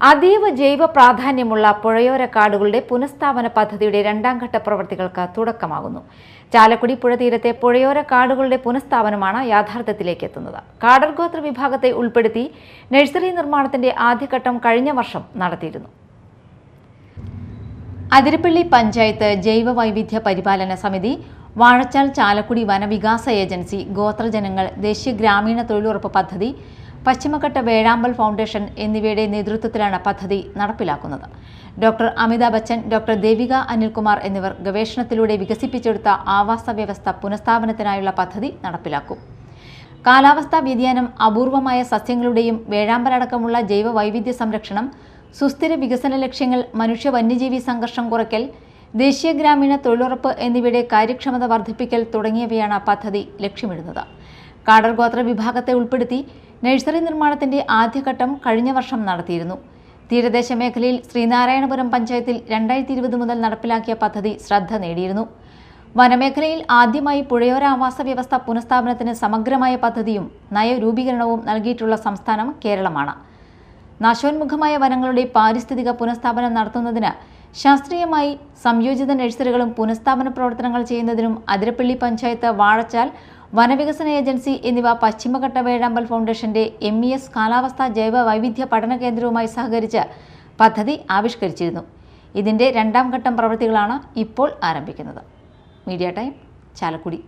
അതീവ ജൈവ പ്രാധാന്യമുള്ള പുഴയോര കാടുകളുടെ പുനഃസ്ഥാപന പദ്ധതിയുടെ രണ്ടാം ഘട്ട പ്രവൃത്തികൾക്ക് തുടക്കമാകുന്നു. ചാലക്കുടി പുഴ തീരത്തെ പുഴയോര കാടുകളുടെ പുനഃസ്ഥാപനമാണ് യാഥാർത്ഥ്യത്തിലേക്ക് എത്തുന്നത്. കാടർ ഗോത്ര വിഭാഗത്തെ ഉൾപ്പെടുത്തി നഴ്സറി നിർമ്മാണത്തിന്റെ ആദ്യഘട്ടം കഴിഞ്ഞ വർഷം നടത്തിയിരുന്നു. അതിരപ്പള്ളി പഞ്ചായത്ത് ജൈവ വൈവിധ്യ പരിപാലന സമിതി, വാഴച്ചാൽ ചാലക്കുടി വനവികാസ ഏജൻസി, ഗോത്രജനങ്ങൾ, ദേശീയ ഗ്രാമീണ തൊഴിലുറപ്പ് പദ്ധതി, പശ്ചിമഘട്ട വേഴാമ്പൽ ഫൗണ്ടേഷൻ എന്നിവയുടെ നേതൃത്വത്തിലാണ് പദ്ധതി നടപ്പിലാക്കുന്നത്. ഡോക്ടർ അമിതാഭ് ബച്ചൻ, ഡോക്ടർ ദേവിക അനിൽകുമാർ എന്നിവർ ഗവേഷണത്തിലൂടെ വികസിപ്പിച്ചെടുത്ത ആവാസ വ്യവസ്ഥ പുനഃസ്ഥാപനത്തിനായുള്ള പദ്ധതി നടപ്പിലാക്കും. കാലാവസ്ഥാ വ്യതിയാനം, അപൂർവമായ സസ്യങ്ങളുടെയും വേഴാമ്പലടക്കമുള്ള ജൈവ വൈവിധ്യ സംരക്ഷണം, സുസ്ഥിര വികസന ലക്ഷ്യങ്ങൾ, മനുഷ്യ വന്യജീവി സംഘർഷം കുറയ്ക്കൽ, ദേശീയ ഗ്രാമീണ തൊഴിലുറപ്പ് എന്നിവയുടെ കാര്യക്ഷമത വർദ്ധിപ്പിക്കൽ തുടങ്ങിയവയാണ് പദ്ധതി ലക്ഷ്യമിടുന്നത്. കാടർ ഗോത്ര വിഭാഗത്തെ ഉൾപ്പെടുത്തി നഴ്സറി നിർമ്മാണത്തിന്റെ ആദ്യഘട്ടം കഴിഞ്ഞ വർഷം നടത്തിയിരുന്നു. തീരദേശ മേഖലയിൽ ശ്രീനാരായണപുരം പഞ്ചായത്തിൽ 2020 മുതൽ നടപ്പിലാക്കിയ പദ്ധതി ശ്രദ്ധ നേടിയിരുന്നു. വനമേഖലയിൽ ആദ്യമായി പുഴയോര ആവാസ വ്യവസ്ഥ പുനഃസ്ഥാപനത്തിന് സമഗ്രമായ പദ്ധതിയും നയരൂപീകരണവും നൽകിയിട്ടുള്ള സംസ്ഥാനം കേരളമാണ്. നാശോന്മുഖമായ വനങ്ങളുടെ പാരിസ്ഥിതിക പുനഃസ്ഥാപനം നടത്തുന്നതിന് ശാസ്ത്രീയമായി സംയോജിത നഴ്സറികളും പുനഃസ്ഥാപന പ്രവർത്തനങ്ങൾ ചെയ്യുന്നതിനും അതിരപ്പള്ളി പഞ്ചായത്ത്, വാഴച്ചാൽ വനവികസന ഏജൻസി എന്നിവ പശ്ചിമഘട്ട വേഴാമ്പൽ ഫൗണ്ടേഷന്റെ MES കാലാവസ്ഥാ ജൈവ വൈവിധ്യ പഠന കേന്ദ്രവുമായി സഹകരിച്ച് പദ്ധതി ആവിഷ്കരിച്ചിരുന്നു. ഇതിന്റെ രണ്ടാം ഘട്ടം പ്രവൃത്തികളാണ് ഇപ്പോൾ ആരംഭിക്കുന്നത്. Media time, Chalakudy.